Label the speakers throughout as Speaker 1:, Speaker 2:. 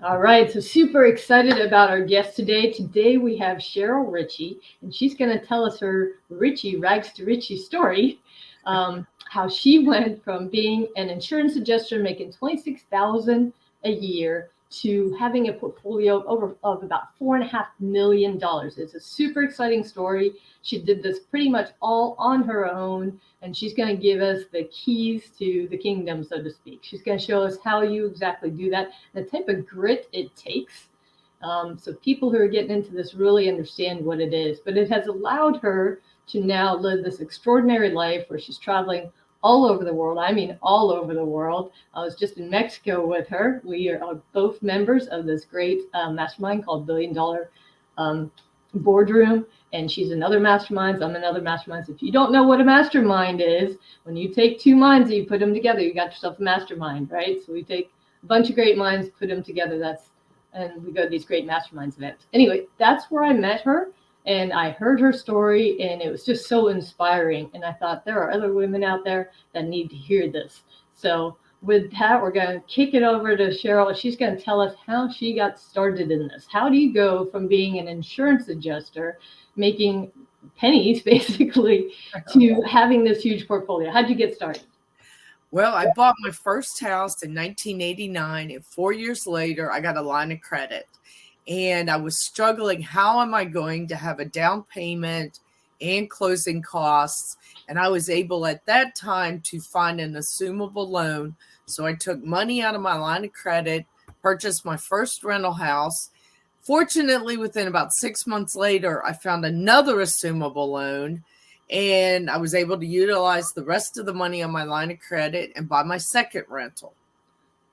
Speaker 1: All right, so super excited about our guest today. Today we have Cheryl Richey, and she's going to tell us her Richie rags to Richie story. How she went from being an insurance adjuster making 26,000 a year to having a portfolio of about $4.5 million. It's a super exciting story. She did this pretty much all on her own, and she's going to give us the keys to the kingdom, so to speak. She's going to show us how you exactly do that, the type of grit it takes. So people who are getting into this really understand what it is, but it has allowed her to now live this extraordinary life where she's traveling all over the world. I mean, all over the world. I was just in Mexico with her. We are both members of this great mastermind called Billion Dollar Boardroom. And she's another mastermind. I'm another mastermind. So if you don't know what a mastermind is, when you take two minds and you put them together, you got yourself a mastermind, right? So we take a bunch of great minds, put them together. And we go to these great masterminds events. Anyway, that's where I met her. And I heard her story, and it was just so inspiring. And I thought, there are other women out there that need to hear this. So with that, we're going to kick it over to Cheryl. She's going to tell us how she got started in this. How do you go from being an insurance adjuster, making pennies basically, to having this huge portfolio? How'd you get started?
Speaker 2: Well, I bought my first house in 1989, and 4 years later, I got a line of credit. And I was struggling. How am I going to have a down payment and closing costs? And I was able at that time to find an assumable loan. So I took money out of my line of credit, purchased my first rental house. Fortunately, within about 6 months later, I found another assumable loan, and I was able to utilize the rest of the money on my line of credit and buy my second rental.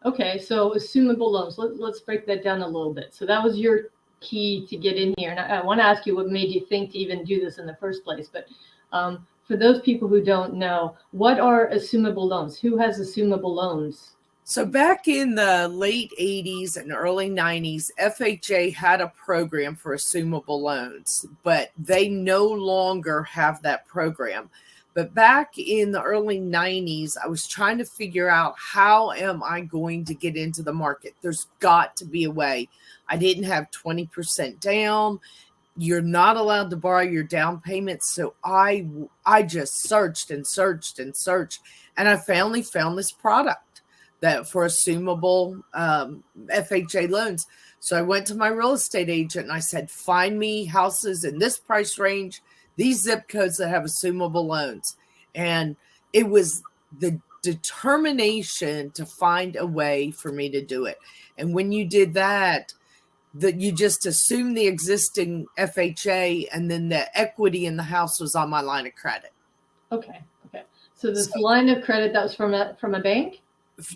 Speaker 1: Okay, so assumable loans. Let's break that down a little bit. So that was your key to get in here. And I want to ask you what made you think to even do this in the first place. But for those people who don't know, what are assumable loans? Who has assumable loans?
Speaker 2: So back in the late 80s and early 90s, FHA had a program for assumable loans, but they no longer have that program. But back in the early 90s, I was trying to figure out, how am I going to get into the market? There's got to be a way. I didn't have 20% down. You're not allowed to borrow your down payment. So I just searched and searched and searched, and I finally found this product that for assumable FHA loans. So I went to my real estate agent and I said, find me houses in this price range, these zip codes that have assumable loans. And it was the determination to find a way for me to do it. And when you did that, you just assume the existing FHA, and then the equity in the house was on my line of credit.
Speaker 1: Okay. So this line of credit, that was from a bank?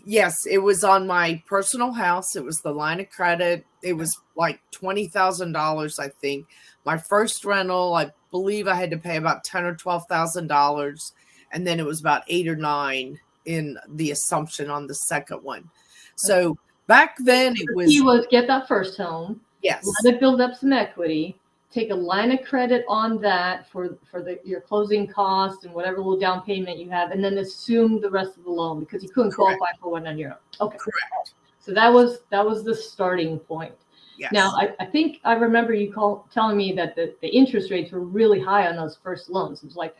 Speaker 2: Yes, it was on my personal house. It was the line of credit. It was like $20,000, I think. My first rental, I believe I had to pay about $10,000 or $12,000, and then it was about 8 or 9 in the assumption on the second one. So back then, it was.
Speaker 1: He was get that first home.
Speaker 2: Yes.
Speaker 1: Let it build up some equity. Take a line of credit on that for your closing costs and whatever little down payment you have, and then assume the rest of the loan because you couldn't qualify for one on your own. Okay.
Speaker 2: Correct.
Speaker 1: So that was the starting point.
Speaker 2: Yes.
Speaker 1: Now, I think I remember you telling me that the interest rates were really high on those first loans. It was like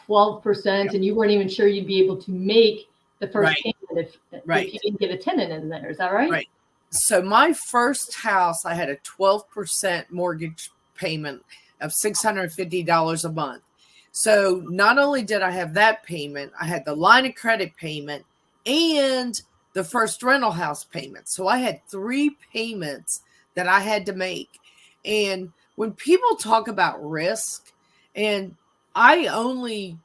Speaker 1: 12%, and you weren't even sure you'd be able to make the first payment if you didn't get a tenant in there. Is that right?
Speaker 2: Right. So my first house, I had a 12% mortgage payment of $650 a month. So not only did I have that payment, I had the line of credit payment and the first rental house payment. So I had 3 payments that I had to make. And when people talk about risk, and I've only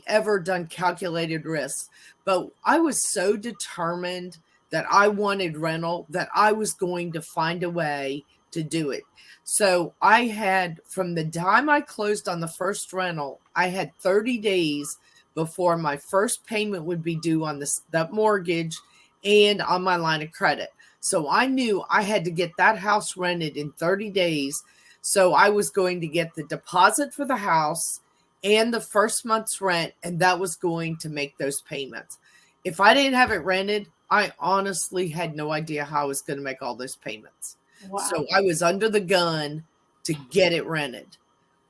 Speaker 2: ever done calculated risks, but I was so determined that I wanted rental that I was going to find a way to do it. So I had, from the time I closed on the first rental, I had 30 days before my first payment would be due on that mortgage and on my line of credit. So I knew I had to get that house rented in 30 days. So I was going to get the deposit for the house and the first month's rent, and that was going to make those payments. If I didn't have it rented, I honestly had no idea how I was going to make all those payments.
Speaker 1: Wow.
Speaker 2: So I was under the gun to get it rented.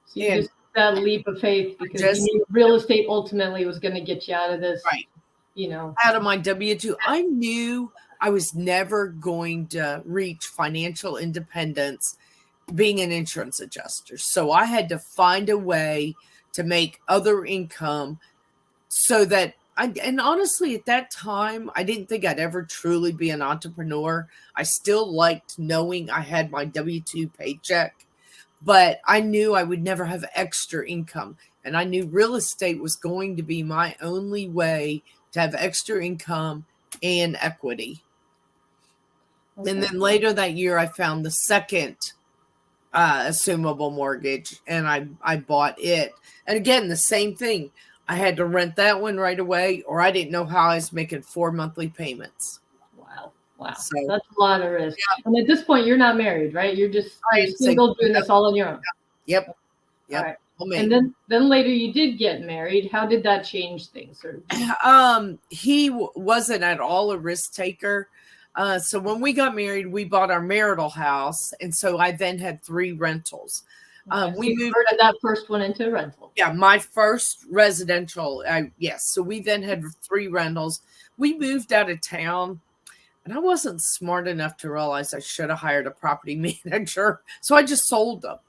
Speaker 1: So you
Speaker 2: And
Speaker 1: just took that leap of faith because you
Speaker 2: just
Speaker 1: knew real estate ultimately was going to get you out of this,
Speaker 2: right out of my W-2. I knew I was never going to reach financial independence being an insurance adjuster. So I had to find a way to make other income so that and honestly, at that time, I didn't think I'd ever truly be an entrepreneur. I still liked knowing I had my W-2 paycheck, but I knew I would never have extra income. And I knew real estate was going to be my only way to have extra income and equity. Okay. And then later that year, I found the second assumable mortgage, and I bought it. And again, the same thing. I had to rent that one right away, or I didn't know how I was making 4 monthly payments.
Speaker 1: Wow. So, that's a lot of risk. Yeah. And at this point, you're not married, right? You're single doing this all on your own.
Speaker 2: Yep.
Speaker 1: All right. And then later you did get married. How did that change things?
Speaker 2: He wasn't at all a risk taker. So when we got married, we bought our marital house. And so I then had 3 rentals.
Speaker 1: We converted that first one into a rental.
Speaker 2: Yeah, my first residential. Yes. So we then had 3 rentals. We moved out of town, and I wasn't smart enough to realize I should have hired a property manager. So I just sold them.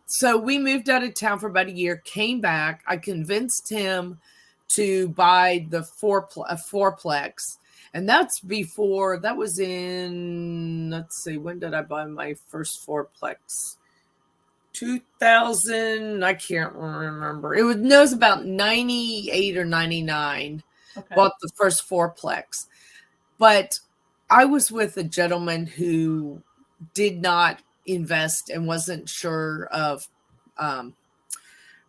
Speaker 2: So we moved out of town for about a year, came back. I convinced him to buy the fourplex. And that's before, that was in, let's see, when did I buy my first fourplex? 2000, I can't remember. It was about 98 or 99. Okay. Bought the first fourplex. But I was with a gentleman who did not invest and wasn't sure of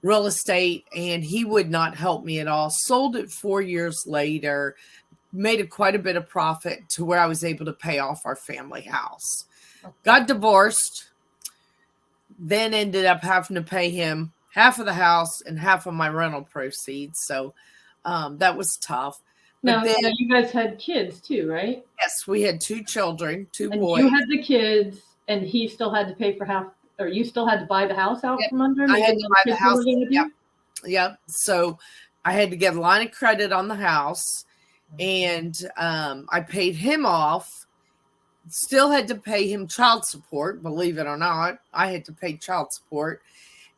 Speaker 2: real estate, and he would not help me at all. Sold it 4 years later, made quite a bit of profit to where I was able to pay off our family house. Okay. Got divorced, then ended up having to pay him half of the house and half of my rental proceeds. So that was tough.
Speaker 1: Now, you guys had kids too, right?
Speaker 2: Yes, we had 2 children, 2
Speaker 1: and
Speaker 2: boys.
Speaker 1: You had the kids, and he still had to pay for half, or you still had to buy the house out from under him?
Speaker 2: I had to buy the house. Yep. So I had to get a line of credit on the house, and I paid him off. Still had to pay him child support, believe it or not. I had to pay child support.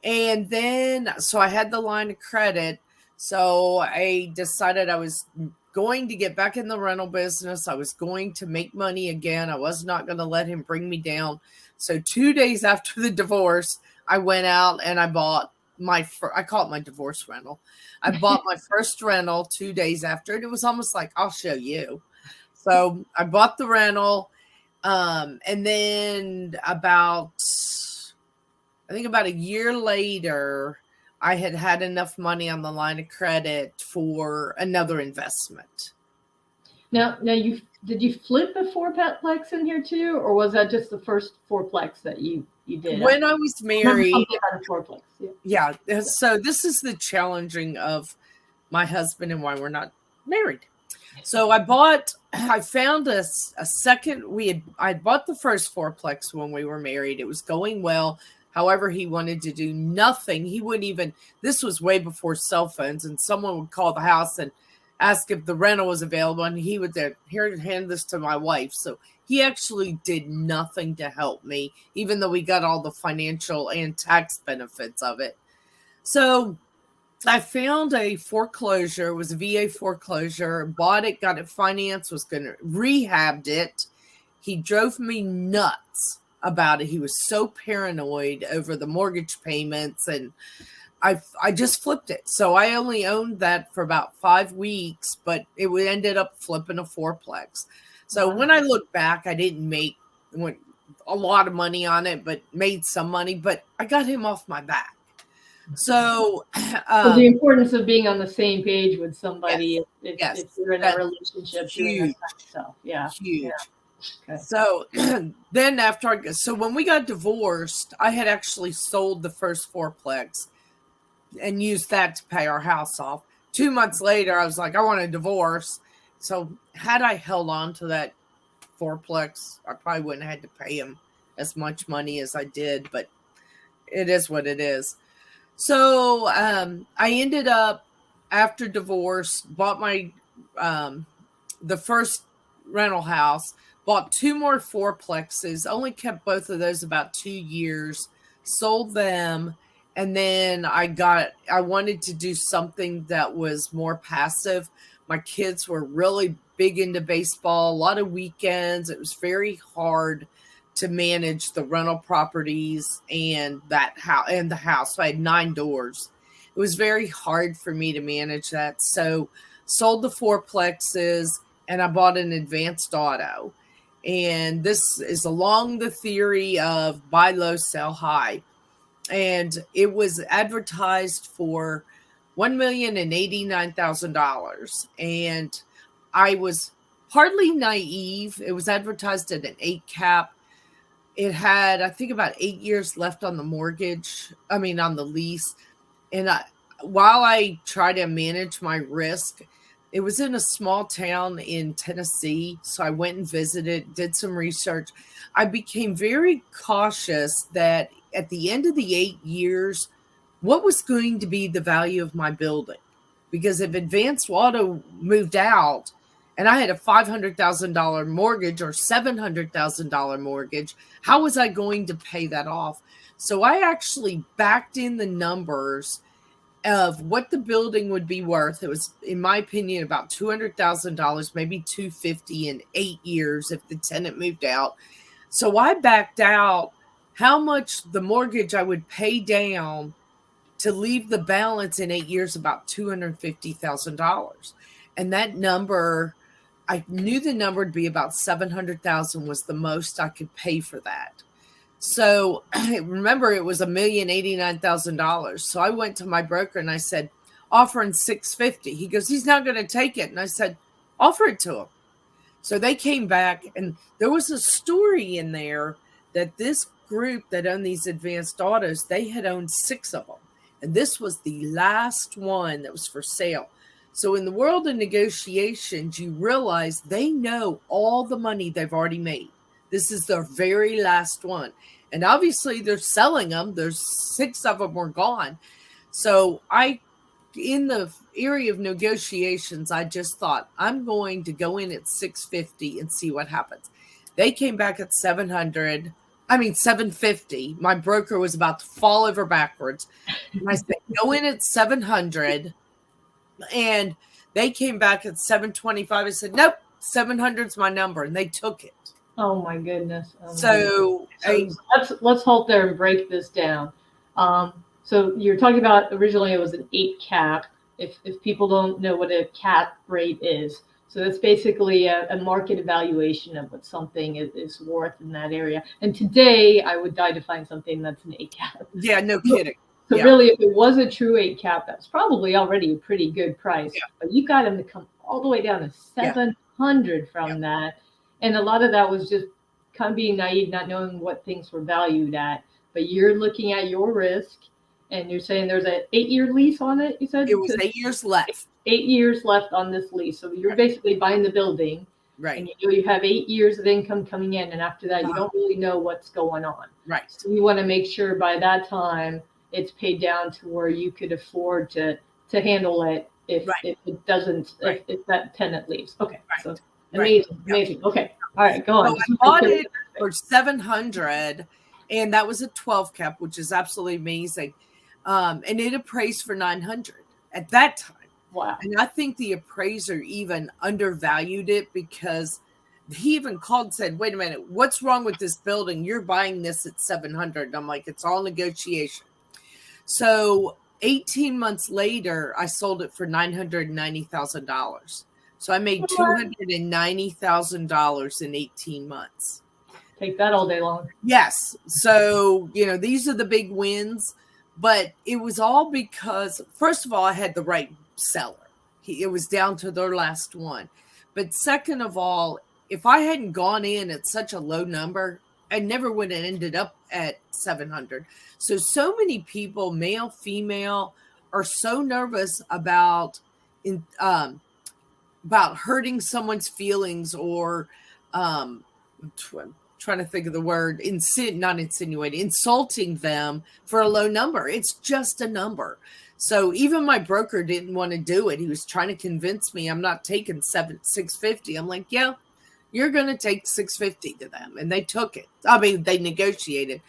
Speaker 2: And then, so I had the line of credit. So I decided I was going to get back in the rental business. I was going to make money again. I was not going to let him bring me down. So 2 days after the divorce, I went out and I bought I call it my divorce rental. I bought my first rental 2 days after, and it was almost like, I'll show you. So I bought the rental. And then about a year later, I had enough money on the line of credit for another investment.
Speaker 1: Now did you flip a fourplex in here too, or was that just the first fourplex that you did?
Speaker 2: When I was married,
Speaker 1: fourplex.
Speaker 2: Yeah. So this is the challenging of my husband and why we're not married. So I found a second. I bought the first fourplex when we were married. It was going well. However, he wanted to do nothing. He wouldn't even, this was way before cell phones, and someone would call the house and ask if the rental was available, and he would hand this to my wife. So he actually did nothing to help me, even though we got all the financial and tax benefits of it. So I found a foreclosure. It was a VA foreclosure, bought it, got it financed, was going to rehabbed it. He drove me nuts about it. He was so paranoid over the mortgage payments, and I just flipped it. So I only owned that for about 5 weeks, but it ended up flipping a fourplex. So when I look back, I didn't make a lot of money on it, but made some money, but I got him off my back. So
Speaker 1: the importance of being on the same page with somebody, if you're in a relationship,
Speaker 2: huge.
Speaker 1: Stuff. Yeah.
Speaker 2: Huge.
Speaker 1: Yeah. Okay.
Speaker 2: So then so when we got divorced, I had actually sold the first fourplex and used that to pay our house off. 2 months later, I was like, I want a divorce. So had I held on to that fourplex, I probably wouldn't have had to pay him as much money as I did, but it is what it is. So I ended up, after divorce, bought my the first rental house, bought two more fourplexes, only kept both of those about 2 years, sold them, and then I wanted to do something that was more passive. My kids were really big into baseball, a lot of weekends. It was very hard to manage the rental properties and that house and the house. So I had 9 doors. It was very hard for me to manage that. So sold the fourplexes and I bought an advanced auto. And this is along the theory of buy low, sell high. And it was advertised for $1,089,000. And I was hardly naive. It was advertised at an 8 cap. It had, I think, about 8 years left on the mortgage. I mean, on the lease. And while I try to manage my risk, it was in a small town in Tennessee. So I went and visited, did some research. I became very cautious that at the end of the 8 years, what was going to be the value of my building? Because if Advanced Auto moved out and I had a $500,000 mortgage or $700,000 mortgage, how was I going to pay that off? So I actually backed in the numbers of what the building would be worth. It was, in my opinion, about $200,000, maybe $250,000 in 8 years if the tenant moved out. So I backed out how much the mortgage I would pay down to leave the balance in 8 years, about $250,000. And that number, I knew the number would be about $700,000 was the most I could pay for that. So remember, it was $1,089,000. So I went to my broker and I said, offering $650,000. He goes, he's not going to take it. And I said, offer it to him. So they came back, and there was a story in there that this group that owned these advanced autos, they had owned 6 of them. And this was the last one that was for sale. So in the world of negotiations, you realize they know all the money they've already made. This is their very last one. And obviously they're selling them. There's 6 of them were gone. So in the area of negotiations, I just thought, I'm going to go in at $650 and see what happens. They came back at $750. My broker was about to fall over backwards. And I said, go in at $700. And they came back at $725. I said, nope, 700's my number. And they took it.
Speaker 1: Oh my goodness.
Speaker 2: So
Speaker 1: let's halt there and break this down. So you're talking about originally it was an 8 cap. If people don't know what a cap rate is, so that's basically a market evaluation of what something is worth in that area. And today I would die to find something that's an 8 cap.
Speaker 2: Yeah, no kidding.
Speaker 1: So really, if it was a true 8 cap, that's probably already a pretty good price. Yeah. But you got them to come all the way down to 700 from that. And a lot of that was just kind of being naive, not knowing what things were valued at. But you're looking at your risk, and you're saying there's an 8-year lease on it, you said?
Speaker 2: It was 8 years left.
Speaker 1: 8 years left on this lease. So you're basically buying the building.
Speaker 2: Right.
Speaker 1: And you have 8 years of income coming in. And after that, you don't really know what's going on.
Speaker 2: Right.
Speaker 1: So you want to make sure by that time it's paid down to where you could afford to handle it if it doesn't, if that tenant leaves. Okay. Right. So amazing. Okay. All right, go on.
Speaker 2: So I bought it for $700, and that was a 12 cap, which is absolutely amazing. And it appraised for $900 at that time.
Speaker 1: Wow.
Speaker 2: And I think the appraiser even undervalued it, because he even called and said, wait a minute, what's wrong with this building? You're buying this at $700. And I'm like, it's all negotiation. So 18 months later, I sold it for $990,000. So I made $290,000 in 18 months.
Speaker 1: Take that all day long.
Speaker 2: Yes. So, these are the big wins. But it was all because, first of all, I had the right seller. It was down to their last one. But second of all, if I hadn't gone in at such a low number, I never would have ended up at 700. So many people, male, female, are so nervous about about hurting someone's feelings or trying to think of the word, not insinuating, insulting them for a low number. It's just a number. So even my broker didn't want to do it. He was trying to convince me I'm not taking 650. I'm like, yeah, you're going to take 650 to them. And they took it. I mean, they negotiated.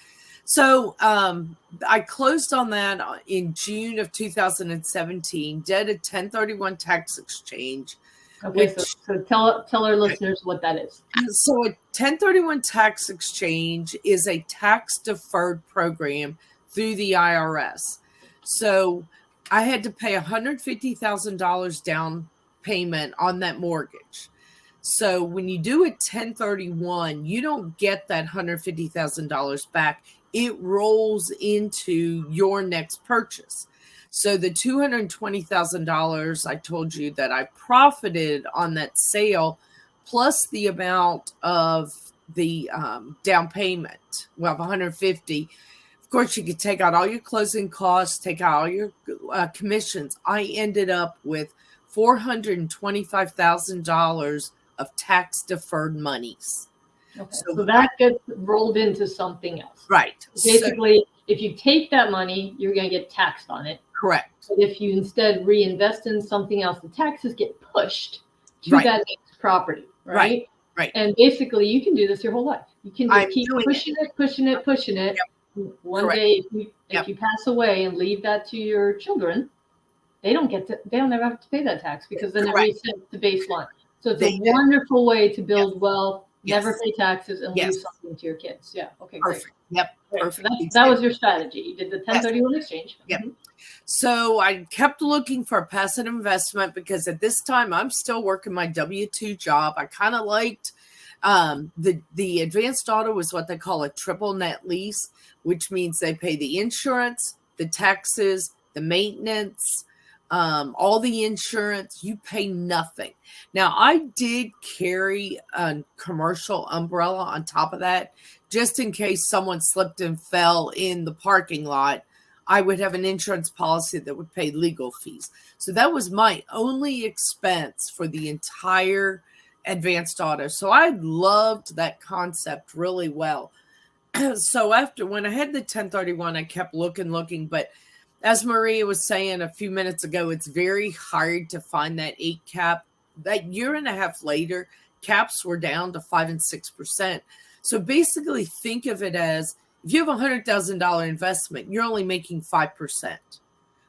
Speaker 2: So I closed on that in June of 2017, did a 1031 tax exchange.
Speaker 1: Okay, so tell our listeners what that is.
Speaker 2: So a 1031 tax exchange is a tax deferred program through the IRS. So I had to pay $150,000 down payment on that mortgage. So when you do a 1031, you don't get that $150,000 back. It rolls into your next purchase. So the $220,000 I told you that I profited on that sale, plus the amount of the down payment, well, $150,000. Of course, you could take out all your closing costs, take out all your commissions. I ended up with $425,000 of tax deferred monies.
Speaker 1: Okay, so that gets rolled into something else.
Speaker 2: Right.
Speaker 1: Basically, if you take that money, you're going to get taxed on it.
Speaker 2: Correct.
Speaker 1: But if you instead reinvest in something else, the taxes get pushed to
Speaker 2: Right.
Speaker 1: that next property, right?
Speaker 2: Right.
Speaker 1: And basically, you can do this your whole life. You can just keep pushing it.
Speaker 2: Yep.
Speaker 1: One
Speaker 2: Correct.
Speaker 1: day, if you pass away and leave that to your children, they don't ever have to pay that tax because then it resets the baseline. So it's a wonderful way to build wealth, never pay taxes, and leave something to your kids. Yeah. Okay.
Speaker 2: Perfect.
Speaker 1: Great.
Speaker 2: Yep.
Speaker 1: Great.
Speaker 2: Perfect.
Speaker 1: So that was your strategy. You did the 1031 exchange.
Speaker 2: Yep. So I kept looking for a passive investment because at this time I'm still working my W-2 job. I kind of liked the advanced auto is what they call a triple net lease, which means they pay the insurance, the taxes, the maintenance, all the insurance. You pay nothing. Now, I did carry a commercial umbrella on top of that, just in case someone slipped and fell in the parking lot. I would have an insurance policy that would pay legal fees. So that was my only expense for the entire advanced auto. So I loved that concept really well. So when I had the 1031, I kept looking, but as Maria was saying a few minutes ago, it's very hard to find that 8 cap. That year and a half later, caps were down to 5 and 6%. So basically think of it as if you have $100,000 investment, you're only making 5%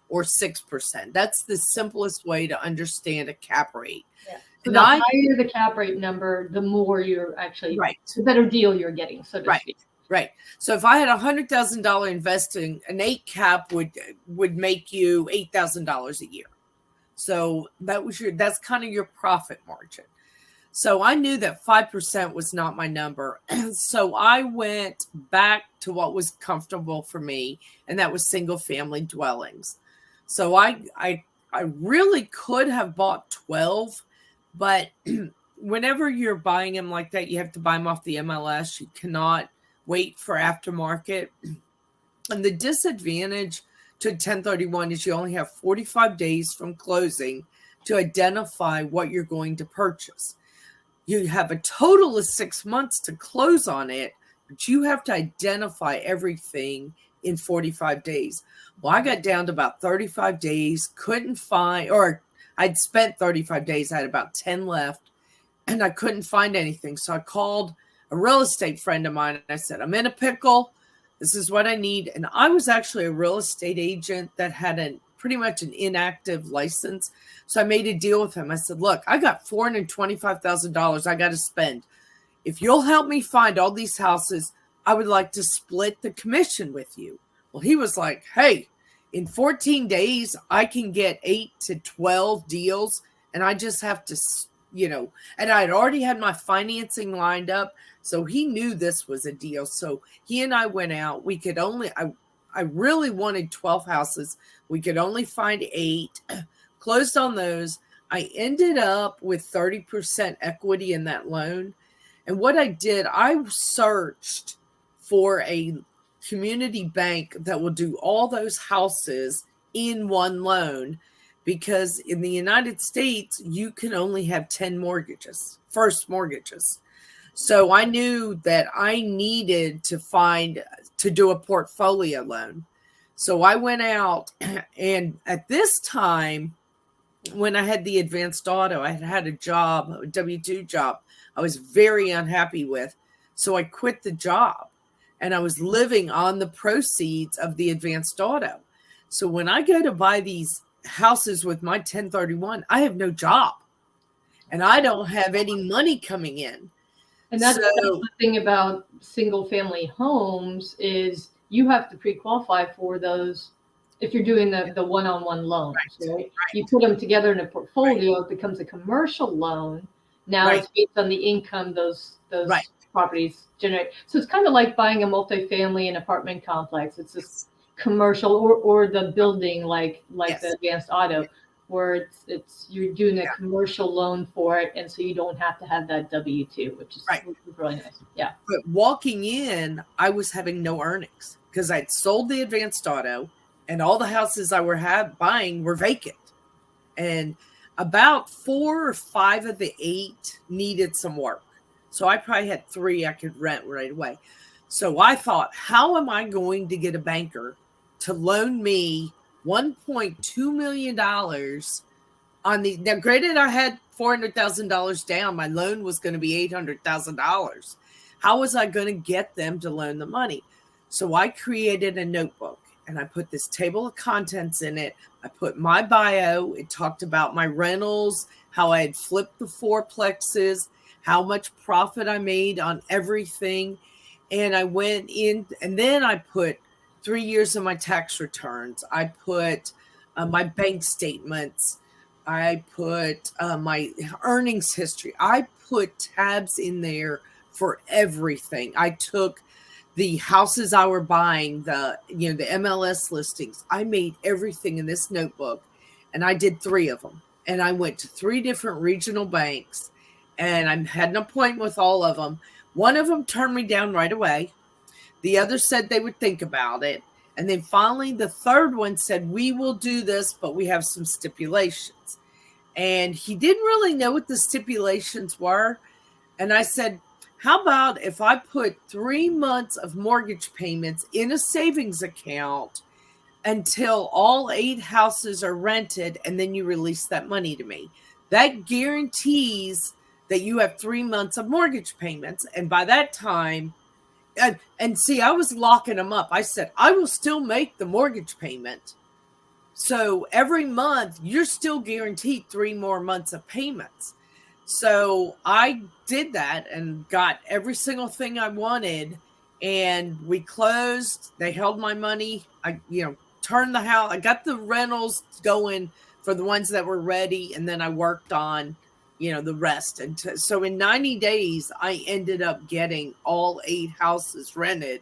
Speaker 2: or 6%. That's the simplest way to understand a cap rate.
Speaker 1: Yeah. So the higher the cap rate number, the more you're actually, the better deal you're getting, so to speak.
Speaker 2: Right. So if I had $100,000 investing, an 8 cap would make you $8,000 a year. So that's kind of your profit margin. So I knew that 5% was not my number. So I went back to what was comfortable for me, and that was single family dwellings. So I really could have bought 12, but whenever you're buying them like that, you have to buy them off the MLS. You cannot wait for aftermarket. And the disadvantage to 1031 is you only have 45 days from closing to identify what you're going to purchase. You have a total of 6 months to close on it, but you have to identify everything in 45 days. Well, I got down to about 35 days, couldn't find, or I'd spent 35 days, I had about 10 left, and I couldn't find anything. So I called a real estate friend of mine, and I said, I'm in a pickle. This is what I need. And I was actually a real estate agent that had pretty much an inactive license. So I made a deal with him. I said, look, I got $425,000 I got to spend. If you'll help me find all these houses, I would like to split the commission with you. Well, he was like, hey, in 14 days, I can get 8 to 12 deals. And I just have to, and I'd already had my financing lined up. So he knew this was a deal. So he and I went out. We could only, I really wanted 12 houses. We could only find 8. Closed on those. I ended up with 30% equity in that loan. And what I did, I searched for a community bank that will do all those houses in one loan. because in the United States, you can only have 10 mortgages, first mortgages. So I knew that I needed to do a portfolio loan. So I went out, and at this time, when I had the advanced auto, I had a job, a W-2 job I was very unhappy with. So I quit the job, and I was living on the proceeds of the advanced auto. So when I go to buy these houses with my 1031, I have no job and I don't have any money coming in.
Speaker 1: And that's the thing about single family homes is you have to pre-qualify for those if you're doing the one-on-one loans, right? You put them together in a portfolio, it becomes a commercial loan. Now it's based on the income those properties generate. So it's kind of like buying a multifamily and apartment complex. It's just commercial or the building like the advanced auto, where it's you're doing a commercial loan for it, and so you don't have to have that W-2, which is really nice. Yeah.
Speaker 2: But walking in, I was having no earnings because I'd sold the advanced auto, and all the houses I were buying were vacant, and about 4 or 5 of the 8 needed some work. So I probably had 3 I could rent right away. So I thought, how am I going to get a banker to loan me $1.2 million on the, now granted I had $400,000 down. My loan was going to be $800,000. How was I going to get them to loan the money? So I created a notebook and I put this table of contents in it. I put my bio. It talked about my rentals, how I had flipped the fourplexes, how much profit I made on everything. And I went in, and then I put 3 years of my tax returns. I put my bank statements. I put my earnings history. I put tabs in there for everything. I took the houses I were buying, the MLS listings. I made everything in this notebook, and I did 3 of them. And I went to 3 different regional banks, and I had an appointment with all of them. One of them turned me down right away. The other said they would think about it. And then finally, the third one said, we will do this, but we have some stipulations. And he didn't really know what the stipulations were. And I said, how about if I put 3 months of mortgage payments in a savings account until all 8 houses are rented, and then you release that money to me? That guarantees that you have 3 months of mortgage payments. And by that time, and see, I was locking them up. I said, I will still make the mortgage payment. So every month, you're still guaranteed 3 more months of payments. So I did that and got every single thing I wanted. And we closed. They held my money. I, turned the house. I got the rentals going for the ones that were ready. And then I worked on, the rest. And so in 90 days, I ended up getting all 8 houses rented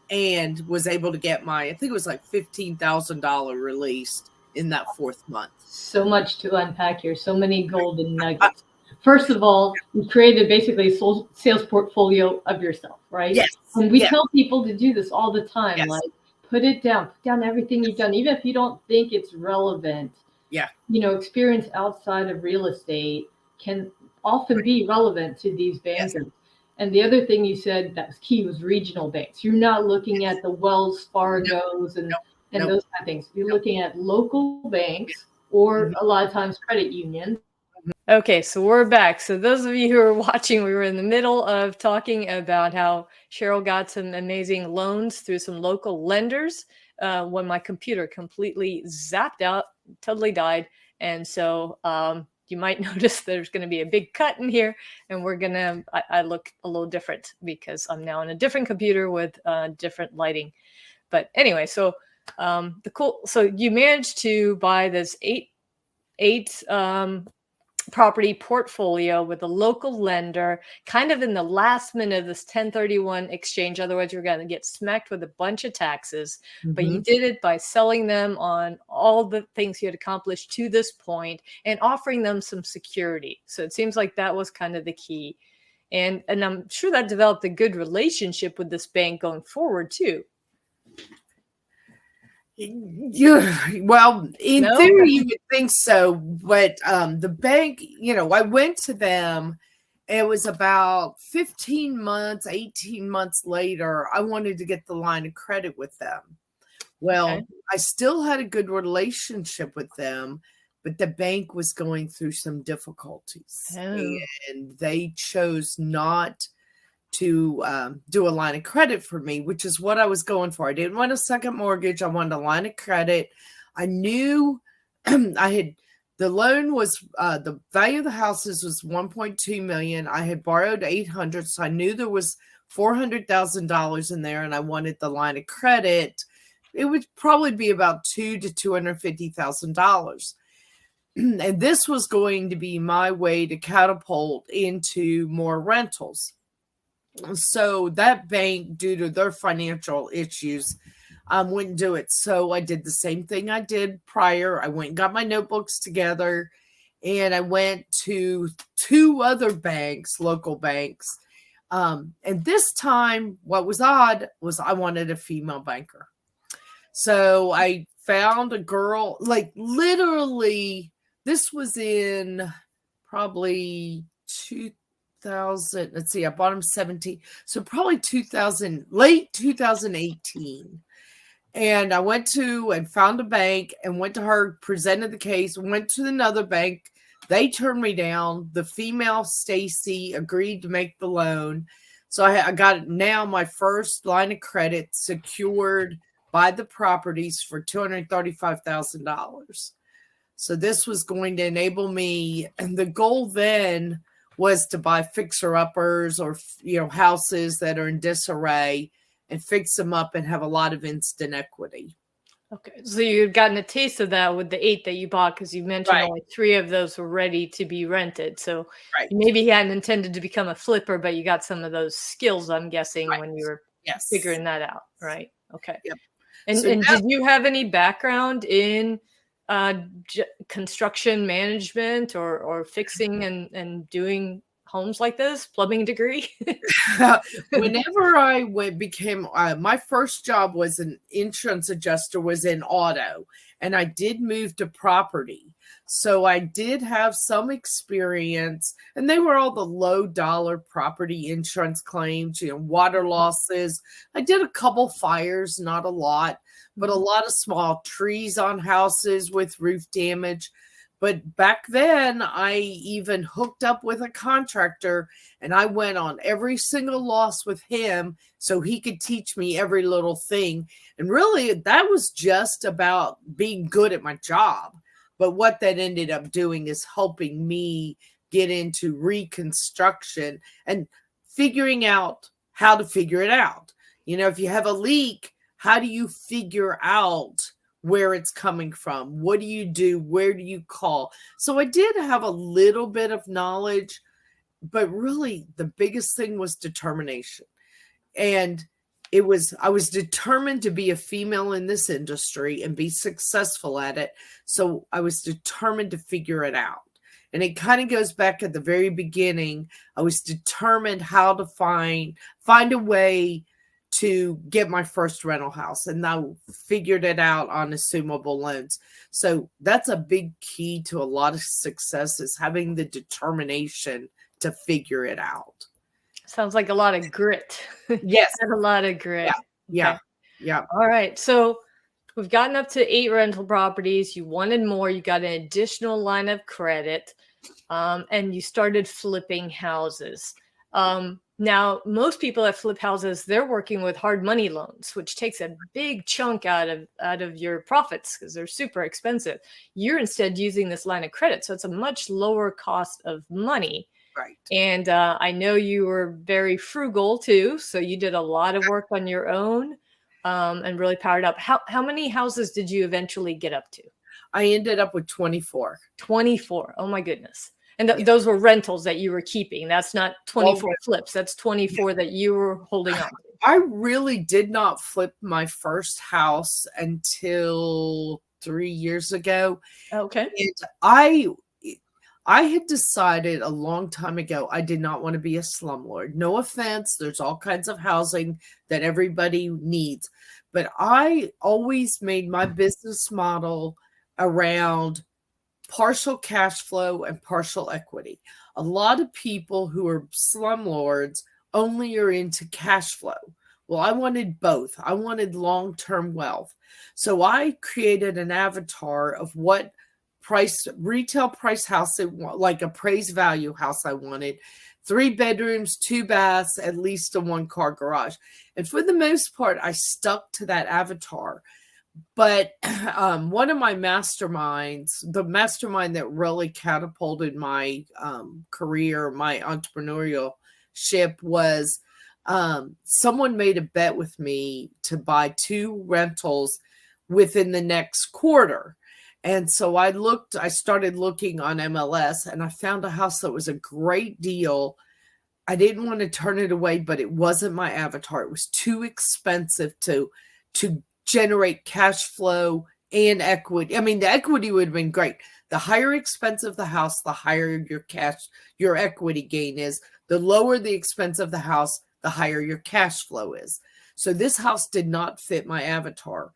Speaker 2: and was able to get I think it was like $15,000 released in that 4th month.
Speaker 1: So much to unpack here. So many golden nuggets. First of all, you created basically a sales portfolio of yourself, right?
Speaker 2: Yes.
Speaker 1: And we tell people to do this all the time.
Speaker 2: Yes.
Speaker 1: Like, put down everything you've done, even if you don't think it's relevant.
Speaker 2: Yeah.
Speaker 1: Experience outside of real estate can often be relevant to these bankers. Yes. And the other thing you said that was key was regional banks. You're not looking at the Wells Fargos and those kind of things. You're looking at local banks or a lot of times credit unions. Okay, so we're back. So those of you who are watching, we were in the middle of talking about how Cheryl got some amazing loans through some local lenders when my computer completely zapped out, totally died. And so you might notice there's going to be a big cut in here, and I look a little different because I'm now on a different computer with different lighting. But anyway, so so you managed to buy this eight property portfolio with a local lender kind of in the last minute of this 1031 exchange. Otherwise, you're going to get smacked with a bunch of taxes. Mm-hmm. But you did it by selling them on all the things you had accomplished to this point and offering them some security. So it seems like that was kind of the key. And I'm sure that developed a good relationship with this bank going forward too.
Speaker 2: Yeah, well, in
Speaker 1: No?
Speaker 2: theory, you would think so, but the bank, I went to them. It was about 15 months, 18 months later. I wanted to get the line of credit with them.
Speaker 1: Okay.
Speaker 2: Well, I still had a good relationship with them, but the bank was going through some difficulties,
Speaker 1: Oh,
Speaker 2: and they chose not to do a line of credit for me, which is what I was going for. I didn't want a second mortgage. I wanted a line of credit. I knew I had the loan was the value of the houses was 1.2 million. I had borrowed 800, so I knew there was $400,000 in there, and I wanted the line of credit. It would probably be about $250,000. And this was going to be my way to catapult into more rentals. So that bank, due to their financial issues, wouldn't do it. So I did the same thing I did prior. I went and got my notebooks together, and I went to two other banks, local banks. And this time, what was odd was I wanted a female banker. So I found a girl, like literally, this was in probably 2000. Let's see, I bought them 17. So probably 2000, late 2018. And I went to and found a bank and went to her, presented the case, went to another bank. They turned me down. The female, Stacy, agreed to make the loan. So I got now my first line of credit secured by the properties for $235,000. So this was going to enable me, and the goal then was to buy fixer-uppers or houses that are in disarray and fix them up and have a lot of instant equity.
Speaker 1: okay. So you'd gotten a taste of that with the 8 that you bought, because you mentioned
Speaker 2: Right.
Speaker 1: only 3 of those were ready to be rented. So
Speaker 2: Right.
Speaker 1: maybe he hadn't intended to become a flipper, but you got some of those skills, I'm guessing,
Speaker 2: Right.
Speaker 1: when you were
Speaker 2: Yes.
Speaker 1: figuring that out, right? Okay.
Speaker 2: Yep.
Speaker 1: And
Speaker 2: So
Speaker 1: and
Speaker 2: now-
Speaker 1: did you have any background in construction management or fixing and doing homes like this? Plumbing degree?
Speaker 2: Whenever I became my first job was an insurance adjuster, was in auto, and I did move to property. So I did have some experience, and they were all the low dollar property insurance claims, water losses. I did a couple fires, not a lot, but a lot of small trees on houses with roof damage. But back then, I even hooked up with a contractor, and I went on every single loss with him so he could teach me every little thing. And really, that was just about being good at my job. But what that ended up doing is helping me get into reconstruction and figuring out how to figure it out. If you have a leak, how do you figure out where it's coming from? What do you do? Where do you call? So I did have a little bit of knowledge, but really the biggest thing was determination. And I was determined to be a female in this industry and be successful at it. So I was determined to figure it out. And it kind of goes back at the very beginning. I was determined how to find a way to get my first rental house, and I figured it out on assumable loans. So that's a big key to a lot of success, is having the determination to figure it out.
Speaker 1: Sounds like a lot of grit.
Speaker 2: Yes.
Speaker 1: A lot of grit.
Speaker 2: Yeah.
Speaker 1: Okay.
Speaker 2: Yeah.
Speaker 1: All right. So we've gotten up to 8 rental properties. You wanted more. You got an additional line of credit, and you started flipping houses. Now, most people that flip houses, they're working with hard money loans, which takes a big chunk out of your profits because they're super expensive. You're instead using this line of credit, so it's a much lower cost of money.
Speaker 2: Right.
Speaker 1: And I know you were very frugal too, so you did a lot of work on your own, and really powered up. How many houses did you eventually get up to?
Speaker 2: I ended up with 24.
Speaker 1: 24. Oh my goodness. And those were rentals that you were keeping. That's not 24 flips. That's 24 that you were holding on to.
Speaker 2: I really did not flip my first house until 3 years ago.
Speaker 1: Okay.
Speaker 2: And I I had decided a long time ago I did not want to be a slumlord. No offense, there's all kinds of housing that everybody needs. But I always made my business model around partial cash flow and partial equity. A lot of people who are slumlords only are into cash flow. Well, I wanted both. I wanted long-term wealth. So I created an avatar of what retail price house, like appraised value house I wanted. 3 bedrooms, 2 baths, at least a 1-car garage. And for the most part, I stuck to that avatar. But one of my masterminds, the mastermind that really catapulted my career, my entrepreneurship, was someone made a bet with me to buy 2 rentals within the next quarter. And so I started looking on MLS, and I found a house that was a great deal. I didn't want to turn it away, but it wasn't my avatar. It was too expensive to generate cash flow and equity. I mean, the equity would have been great. The higher expense of the house, the higher your equity gain is. The lower the expense of the house, the higher your cash flow is. So this house did not fit my avatar,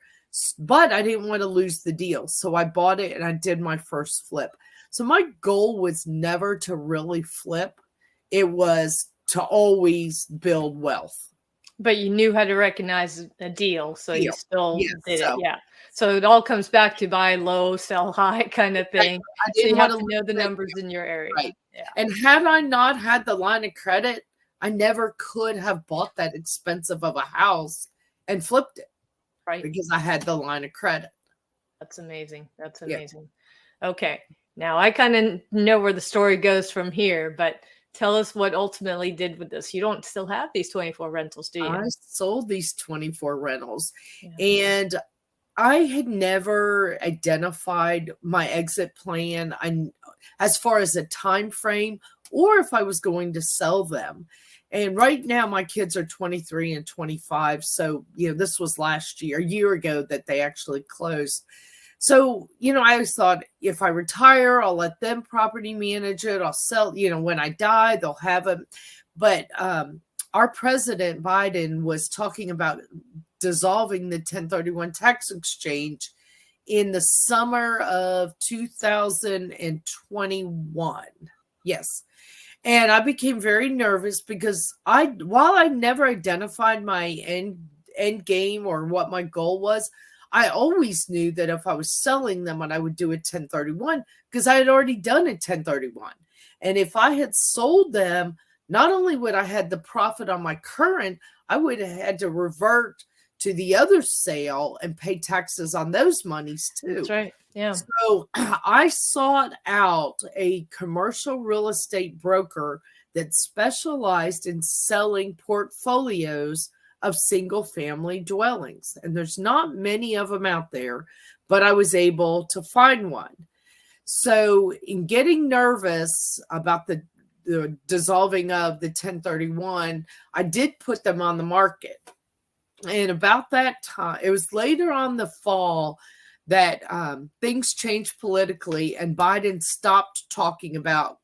Speaker 2: but I didn't want to lose the deal. So I bought it and I did my first flip. So my goal was never to really flip. It was to always build wealth.
Speaker 1: But you knew how to recognize a deal, so you still did it. Yeah. So it all comes back to buy low, sell high kind of thing. So you have to know the numbers in your area.
Speaker 2: Right. Yeah. And had I not had the line of credit, I never could have bought that expensive of a house and flipped it.
Speaker 1: Right.
Speaker 2: Because I had the line of credit.
Speaker 1: That's amazing. That's amazing. Yeah. Okay. Now I kind of know where the story goes from here, but tell us what ultimately did with this. You don't still have these 24 rentals, do you?
Speaker 2: I sold these 24 rentals, and I had never identified my exit plan as far as a time frame or if I was going to sell them. And right now my kids are 23 and 25. So, this was a year ago that they actually closed. So, I always thought if I retire, I'll let them property manage it. I'll sell, when I die, they'll have it. But our president, Biden, was talking about dissolving the 1031 tax exchange in the summer of 2021. Yes. And I became very nervous because while I never identified my end game or what my goal was, I always knew that if I was selling them, I would do a 1031 because I had already done a 1031. And if I had sold them, not only would I had the profit on my current, I would have had to revert to the other sale and pay taxes on those monies too.
Speaker 1: That's right. Yeah.
Speaker 2: So I sought out a commercial real estate broker that specialized in selling portfolios of single family dwellings. And there's not many of them out there, but I was able to find one. So in getting nervous about the dissolving of the 1031, I did put them on the market. And about that time, it was later on the fall that things changed politically and Biden stopped talking about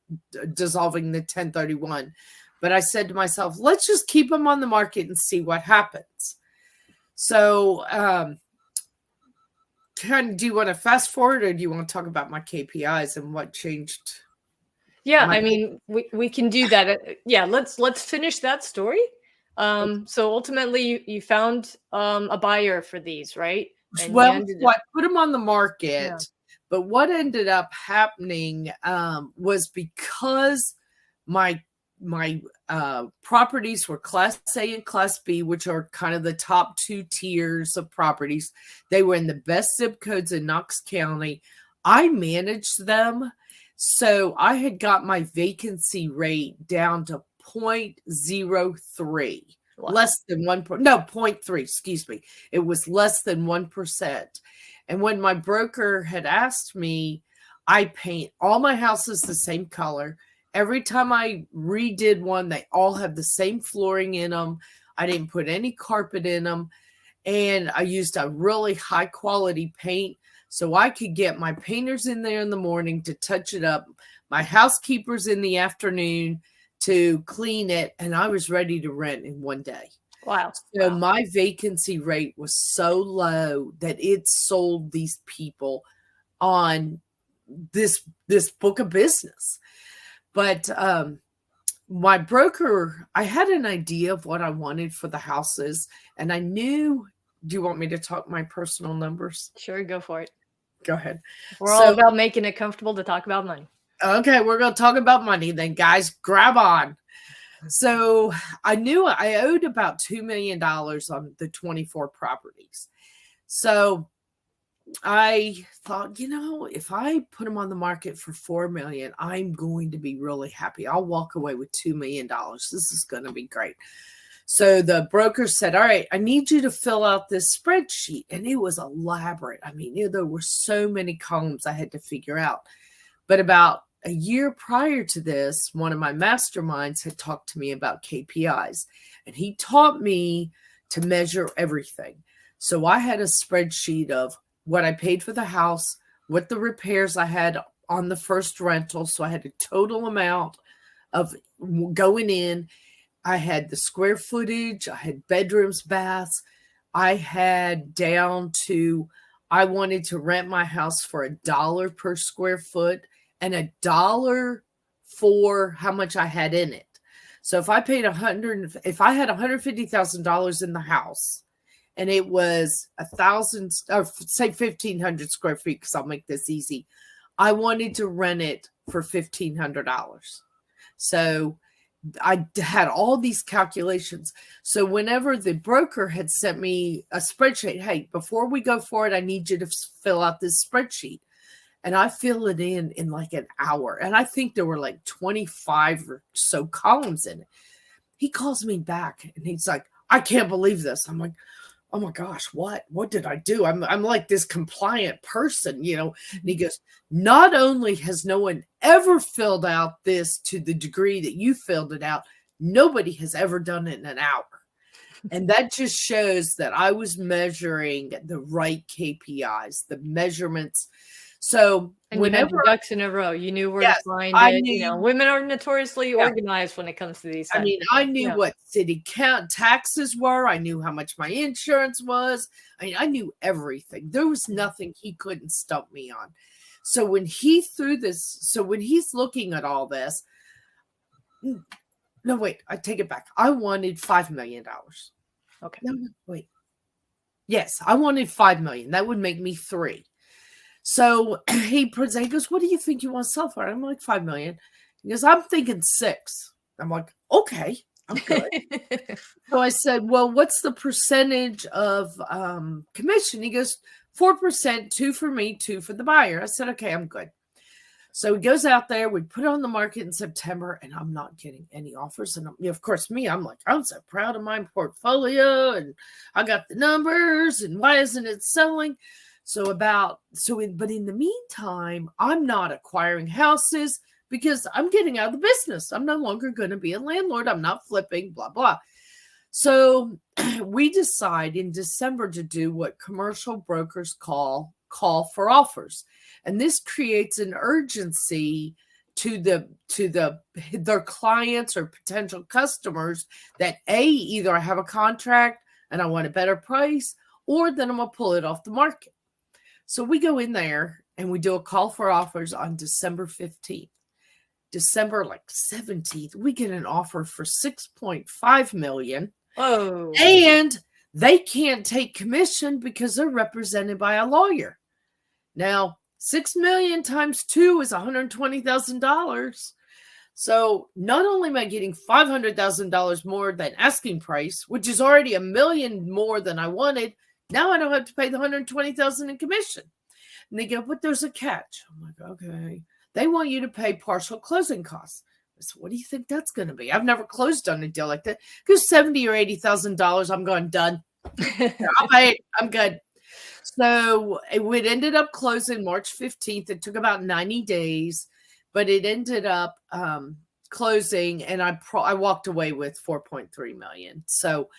Speaker 2: dissolving the 1031. But I said to myself, let's just keep them on the market and see what happens. So do you want to fast forward or do you want to talk about my KPIs and what changed?
Speaker 1: Yeah, I mean, we can do that. Yeah, let's finish that story. So ultimately you found a buyer for these, right? And
Speaker 2: I put them on the market, but what ended up happening was because my properties were Class A and Class B, which are kind of the top 2 tiers of properties. They were in the best zip codes in Knox County. I managed them. So I had got my vacancy rate down to 0.03. Wow. Less than 0.3, excuse me. It was less than 1%. And when my broker had asked me, I paint all my houses the same color. Every time I redid one, they all have the same flooring in them. I didn't put any carpet in them. And I used a really high quality paint so I could get my painters in there in the morning to touch it up. my housekeepers in the afternoon to clean it, and I was ready to rent in one day.
Speaker 3: Wow.
Speaker 2: So my vacancy rate was so low that it sold these people on this book of business. But my broker, I had an idea of what I wanted for the houses, and I knew. Do you want me to talk my personal numbers?
Speaker 3: Sure, go for it.
Speaker 2: Go ahead.
Speaker 3: We're all about making it comfortable to talk about money.
Speaker 2: Okay, we're going to talk about money then, guys. Grab on. So I knew I owed about $2 million on the 24 properties. So I thought, if I put them on the market for $4 million, I'm going to be really happy. I'll walk away with $2 million. This is going to be great. So the broker said, all right, I need you to fill out this spreadsheet. And it was elaborate. I mean, there were so many columns I had to figure out. But about a year prior to this, one of my masterminds had talked to me about KPIs. And he taught me to measure everything. So I had a spreadsheet of what I paid for the house, what the repairs I had on the first rental. So I had a total amount of going in. I had the square footage, I had bedrooms, baths. I had down to, I wanted to rent my house for $1 per square foot and $1 for how much I had in it. So if I paid if I had $150,000 in the house and it was 1,000, or say 1,500 square feet, because I'll make this easy, I wanted to rent it for $1,500. So I had all these calculations. So whenever the broker had sent me a spreadsheet, hey, before we go forward, I need you to fill out this spreadsheet. And I fill it in like an hour. And I think there were like 25 or so columns in it. He calls me back and he's like, I can't believe this. I'm like, oh my gosh, what did I do? I'm like this compliant person, And he goes, not only has no one ever filled out this to the degree that you filled it out, nobody has ever done it in an hour. And that just shows that I was measuring the right KPIs, the measurements. So
Speaker 3: and you had your ducks in a row. You knew where to find it. Women are notoriously organized when it comes to these things.
Speaker 2: I mean, I knew what city taxes were. I knew how much my insurance was. I mean, I knew everything. There was nothing he couldn't stump me on. So when he threw this, when he's looking at all this, no, wait, I take it back. I wanted $5 million.
Speaker 3: Okay.
Speaker 2: No, wait. Yes, I wanted $5 million. That would make me 3. So he goes, what do you think you want to sell for? I'm like, $5 million. He goes, I'm thinking 6. I'm like, okay, I'm good. So I said, well, what's the percentage of commission? He goes, 4%, 2 for me, 2 for the buyer. I said, okay, I'm good. So he goes out there, we put it on the market in September, and I'm not getting any offers. And of course, I'm like, I'm so proud of my portfolio, and I got the numbers, and why isn't it selling? But in the meantime, I'm not acquiring houses because I'm getting out of the business. I'm no longer going to be a landlord. I'm not flipping, blah, blah. So we decide in December to do what commercial brokers call for offers. And this creates an urgency to their clients or potential customers that either I have a contract and I want a better price, or then I'm going to pull it off the market. So we go in there and we do a call for offers on December 15th. December 17th, we get an offer for $6.5 million.
Speaker 3: Oh.
Speaker 2: And they can't take commission because they're represented by a lawyer. Now, $6 million times 2 is $120,000. So not only am I getting $500,000 more than asking price, which is already $1 million more than I wanted, now I don't have to pay the $120,000 in commission. And they go, but there's a catch. I'm like, okay. They want you to pay partial closing costs. I said, what do you think that's going to be? I've never closed on a deal like that. Because $70,000 or $80,000, I'm going, done. I'll pay it. I'm good. So it ended up closing March 15th. It took about 90 days, but it ended up closing, and I walked away with $4.3 million. So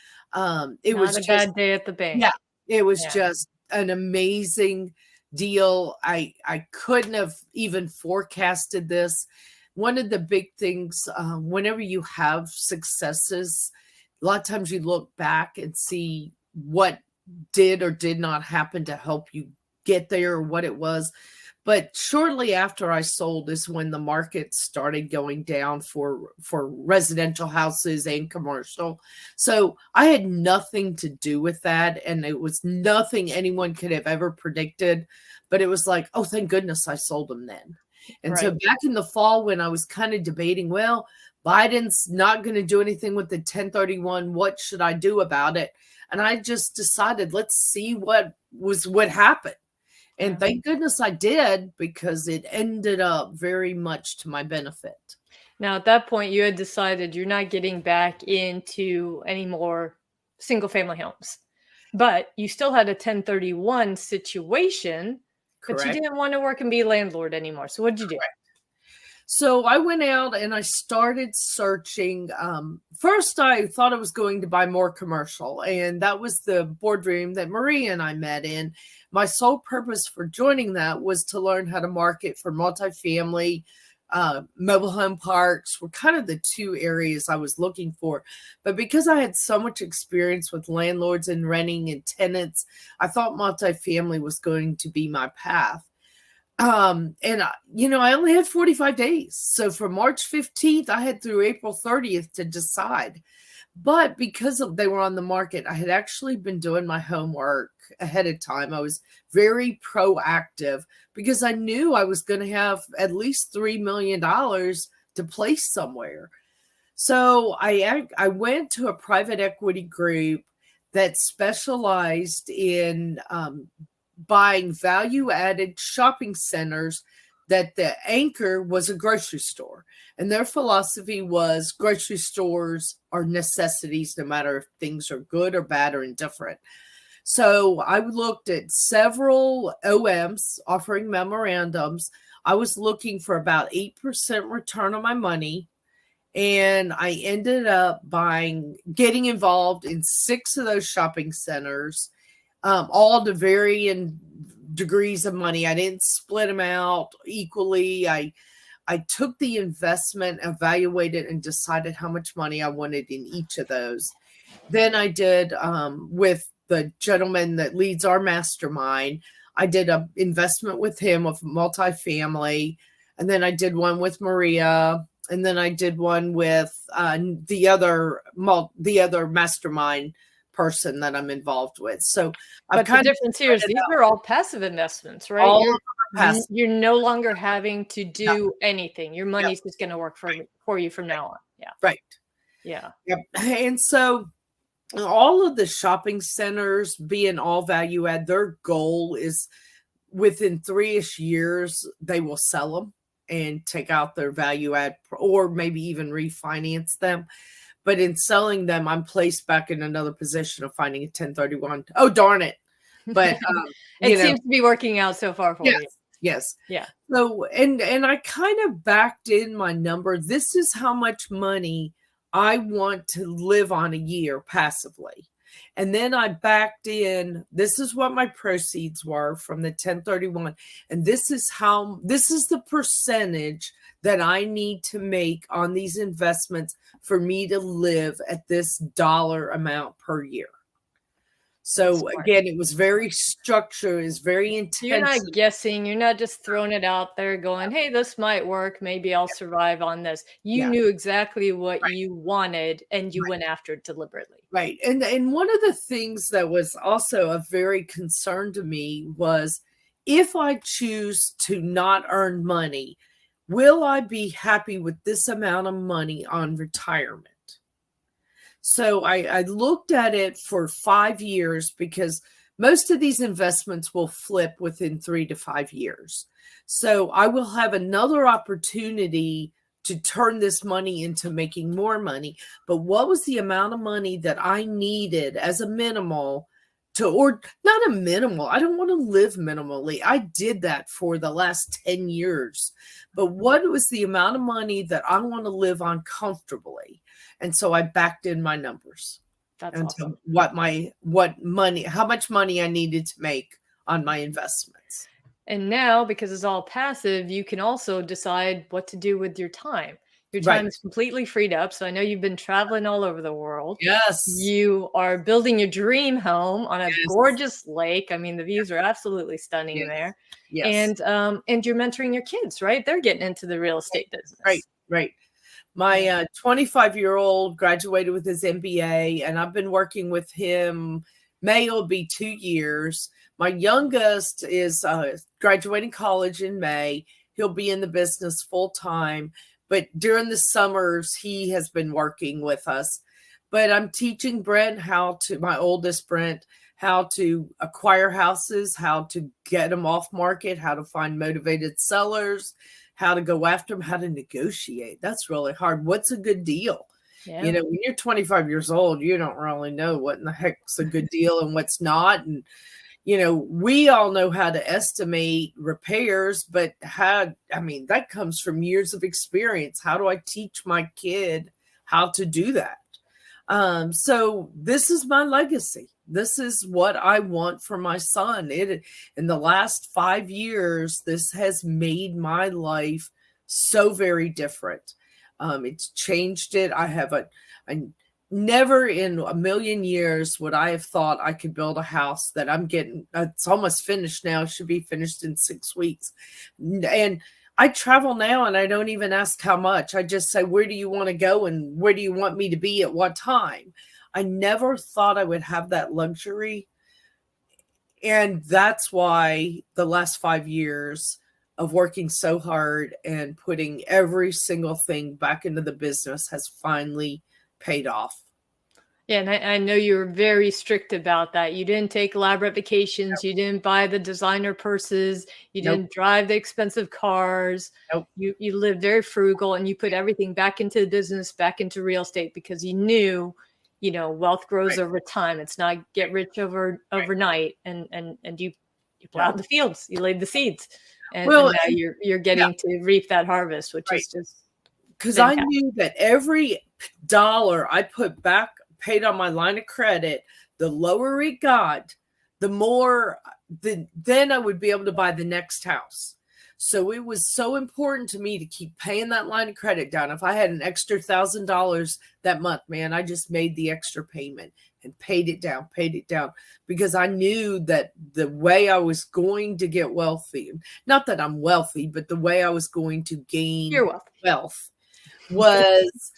Speaker 2: it was
Speaker 3: not a bad day at the bank.
Speaker 2: Yeah, it was just an amazing deal. I couldn't have even forecasted this. One of the big things, whenever you have successes, a lot of times you look back and see what did or did not happen to help you get there, or what it was. But shortly after I sold is when the market started going down for residential houses and commercial. So I had nothing to do with that. And it was nothing anyone could have ever predicted. But it was like, oh, thank goodness I sold them then. And so back in the fall, when I was kind of debating, well, Biden's not going to do anything with the 1031. What should I do about it? And I just decided, let's see what happened. And thank goodness I did, because it ended up very much to my benefit.
Speaker 3: Now, at that point, you had decided you're not getting back into any more single family homes, but you still had a 1031 situation, but you didn't want to work and be a landlord anymore. So what did you do?
Speaker 2: So I went out and I started searching. First, I thought I was going to buy more commercial, and that was the boardroom that Maria and I met in. My sole purpose for joining that was to learn how to market for multifamily. Mobile home parks were kind of the two areas I was looking for. But because I had so much experience with landlords and renting and tenants, I thought multifamily was going to be my path. And I only had 45 days. So from March 15th, I had through April 30th to decide. But because they were on the market, I had actually been doing my homework ahead of time. I was very proactive because I knew I was going to have at least $3 million to place somewhere. So I went to a private equity group that specialized in buying value-added shopping centers that the anchor was a grocery store. And their philosophy was grocery stores are necessities, no matter if things are good or bad or indifferent. So I looked at several OMs offering memorandums. I was looking for about 8% return on my money. And I ended up getting involved in 6 of those shopping centers, all to varying degrees of money. I didn't split them out equally. I took the investment, evaluated, and decided how much money I wanted in each of those. Then I did with the gentleman that leads our mastermind. I did an investment with him of multifamily, and then I did one with Maria, and then I did one with the other mastermind person that I'm involved with. So
Speaker 3: but the difference here is these are all passive investments, right? You're no longer having to do anything. Your money's just going to work for you from now on. Yeah.
Speaker 2: Right.
Speaker 3: Yeah.
Speaker 2: Yep. And so all of the shopping centers, being all value add, their goal is within 3-ish years, they will sell them and take out their value add, or maybe even refinance them. But in selling them, I'm placed back in another position of finding a 1031. Oh, darn it. But
Speaker 3: it seems to be working out so far for you.
Speaker 2: Yes.
Speaker 3: Yeah.
Speaker 2: So, and I kind of backed in my number. This is how much money I want to live on a year passively. And then I backed in, this is what my proceeds were from the 1031. And this is the percentage that I need to make on these investments for me to live at this dollar amount per year. So again, it was very structured, it's very intense.
Speaker 3: You're not guessing, you're not just throwing it out there going, hey, this might work, maybe I'll survive on this. You knew exactly what you wanted, and you went after it deliberately.
Speaker 2: Right. And one of the things that was also a very concern to me was, if I choose to not earn money, will I be happy with this amount of money on retirement? So I looked at it for 5 years, because most of these investments will flip within 3 to 5 years. So I will have another opportunity to turn this money into making more money. But what was the amount of money that I needed as a minimal or not a minimal? I don't want to live minimally. I did that for the last 10 years. But what was the amount of money that I want to live on comfortably? And so I backed in my numbers.
Speaker 3: That's awesome.
Speaker 2: How much money I needed to make on my investments.
Speaker 3: And now, because it's all passive, you can also decide what to do with your time. Your
Speaker 2: Right.
Speaker 3: time is completely freed up. So I know you've been traveling all over the world.
Speaker 2: Yes.
Speaker 3: You are building your dream home on a
Speaker 2: Yes.
Speaker 3: gorgeous lake. I mean, the views are absolutely stunning
Speaker 2: Yes.
Speaker 3: there.
Speaker 2: Yes.
Speaker 3: And you're mentoring your kids, right? They're getting into the real estate business.
Speaker 2: Right. Right. My 25-year-old graduated with his MBA, and I've been working with him. May will be 2 years. My youngest is graduating college in May. He'll be in the business full time, but during the summers, he has been working with us. But I'm teaching my oldest Brent, how to acquire houses, how to get them off market, how to find motivated sellers, how to go after them, how to negotiate. That's really hard. What's a good deal?
Speaker 3: Yeah.
Speaker 2: You know, when you're 25 years old, you don't really know what in the heck's a good deal and what's not. And, you know, we all know how to estimate repairs, but that comes from years of experience. How do I teach my kid how to do that? So this is my legacy. This is what I want for my son. In the last 5 years, this has made my life so very different. It's changed it. I never in a million years would I have thought I could build a house that it's almost finished now. It should be finished in 6 weeks. And I travel now and I don't even ask how much. I just say, where do you want to go and where do you want me to be at what time? I never thought I would have that luxury. And that's why the last 5 years of working so hard and putting every single thing back into the business has finally paid off.
Speaker 3: Yeah, and I know you were very strict about that. You didn't take elaborate vacations. You didn't buy the designer purses. You didn't drive the expensive cars. You lived very frugal, and you put everything back into the business, back into real estate, because you knew, wealth grows over time. It's not get rich overnight. And you plowed the fields, you laid the seeds, and now you're getting to reap that harvest, which is just
Speaker 2: because I knew that every dollar I put back, paid on my line of credit, the lower it got, the more then I would be able to buy the next house. So it was so important to me to keep paying that line of credit down. If I had an extra $1,000 that month, man, I just made the extra payment and paid it down, because I knew that the way I was going to get wealthy, not that I'm wealthy, but the way I was going to gain wealth was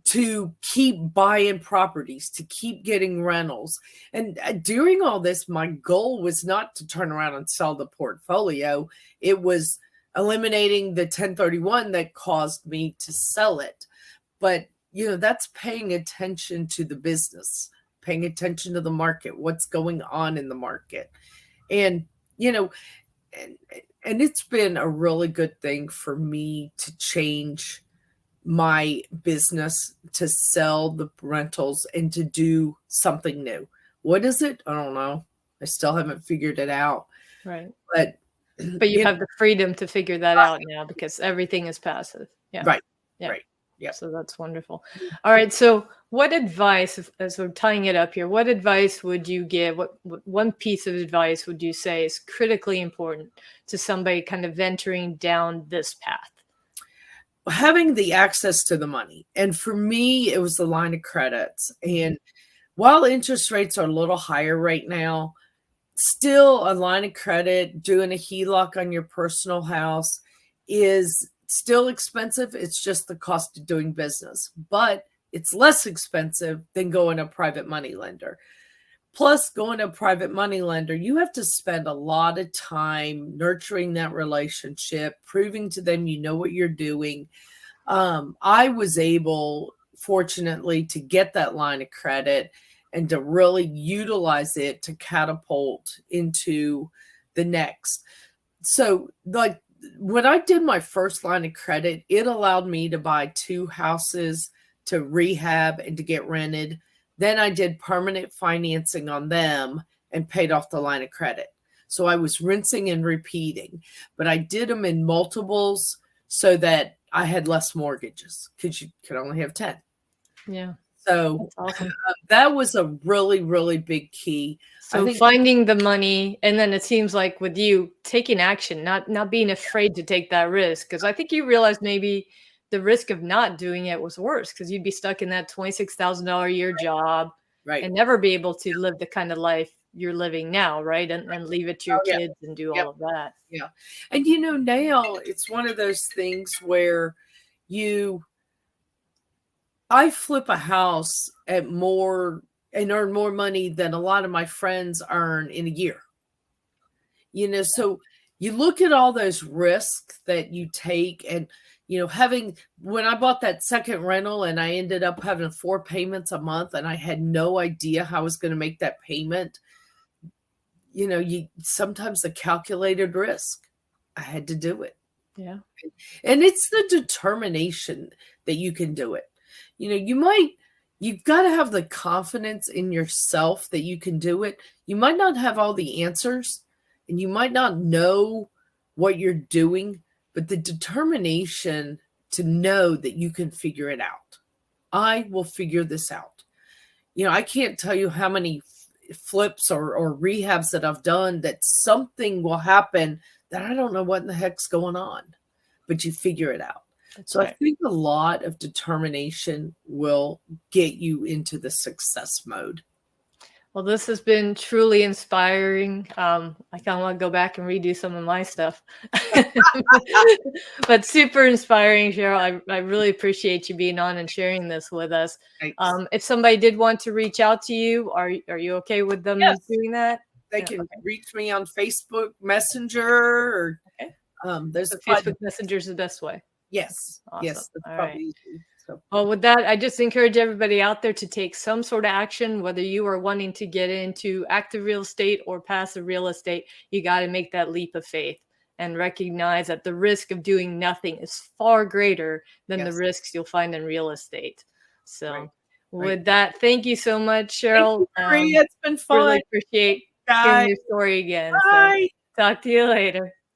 Speaker 2: to keep buying properties, to keep getting rentals. And during all this, my goal was not to turn around and sell the portfolio. It was eliminating the 1031 that caused me to sell it. But, that's paying attention to the business, paying attention to the market, what's going on in the market. And, and it's been a really good thing for me to change my business, to sell the rentals and to do something new. What is it? I don't know. I still haven't figured it out.
Speaker 3: Right.
Speaker 2: But
Speaker 3: you have the freedom to figure that out now, because everything is passive. Yeah.
Speaker 2: Right.
Speaker 3: Yeah.
Speaker 2: Right. Yeah.
Speaker 3: So that's wonderful. All right. So what advice, as we're tying it up here, what advice would you give? What one piece of advice would you say is critically important to somebody kind of venturing down this path?
Speaker 2: Having the access to the money. And for me, it was the line of credits. And while interest rates are a little higher right now, still a line of credit, doing a HELOC on your personal house is still expensive. It's just the cost of doing business, but it's less expensive than going to a private money lender. Plus, going to a private money lender, you have to spend a lot of time nurturing that relationship, proving to them you know what you're doing. I was able, fortunately, to get that line of credit and to really utilize it to catapult into the next. So, like, when I did my first line of credit, it allowed me to buy 2 houses to rehab and to get rented. Then I did permanent financing on them and paid off the line of credit. So I was rinsing and repeating, but I did them in multiples so that I had less mortgages, because you could only have 10.
Speaker 3: Yeah.
Speaker 2: So
Speaker 3: That's awesome.
Speaker 2: that was a really, really big key. I
Speaker 3: So
Speaker 2: think,
Speaker 3: finding the money, and then it seems like with you taking action, not being afraid to take that risk, because I think you realized maybe the risk of not doing it was worse because you'd be stuck in that $26,000 a year job
Speaker 2: right.
Speaker 3: and never be able to live the kind of life you're living now, right? And leave it to your
Speaker 2: Oh, yeah.
Speaker 3: kids and do
Speaker 2: Yep.
Speaker 3: all of that.
Speaker 2: Yeah. And you know, now it's one of those things where I flip a house at more and earn more money than a lot of my friends earn in a year. You know, so you look at all those risks that you take, and you know, when I bought that second rental and I ended up having 4 payments a month and I had no idea how I was going to make that payment, you know, sometimes the calculated risk, I had to do it.
Speaker 3: Yeah.
Speaker 2: And it's the determination that you can do it. You know, you've got to have the confidence in yourself that you can do it. You might not have all the answers and you might not know what you're doing, but the determination to know that you can figure it out. I will figure this out. You know, I can't tell you how many flips or rehabs that I've done that something will happen that I don't know what in the heck's going on, but you figure it out.
Speaker 3: That's
Speaker 2: So I
Speaker 3: right.
Speaker 2: think a lot of determination will get you into the success mode.
Speaker 3: Well, this has been truly inspiring. I kind of want to go back and redo some of my stuff, but super inspiring, Cheryl. I really appreciate you being on and sharing this with us.
Speaker 2: Thanks.
Speaker 3: If somebody did want to reach out to you, are you okay with them
Speaker 2: Yes.
Speaker 3: doing that?
Speaker 2: They can reach me on Facebook Messenger or there's
Speaker 3: So Facebook Messenger is the best way.
Speaker 2: Yes.
Speaker 3: Awesome.
Speaker 2: Yes. That's
Speaker 3: All
Speaker 2: probably
Speaker 3: right.
Speaker 2: easy. So.
Speaker 3: Well, with that, I just encourage everybody out there to take some sort of action, whether you are wanting to get into active real estate or passive real estate. You got to make that leap of faith and recognize that the risk of doing nothing is far greater than the risks you'll find in real estate. So with that, thank you so much, Cheryl.
Speaker 2: Thank you, Maria. It's been fun.
Speaker 3: Really appreciate hearing your story again.
Speaker 2: Bye.
Speaker 3: So talk to you later.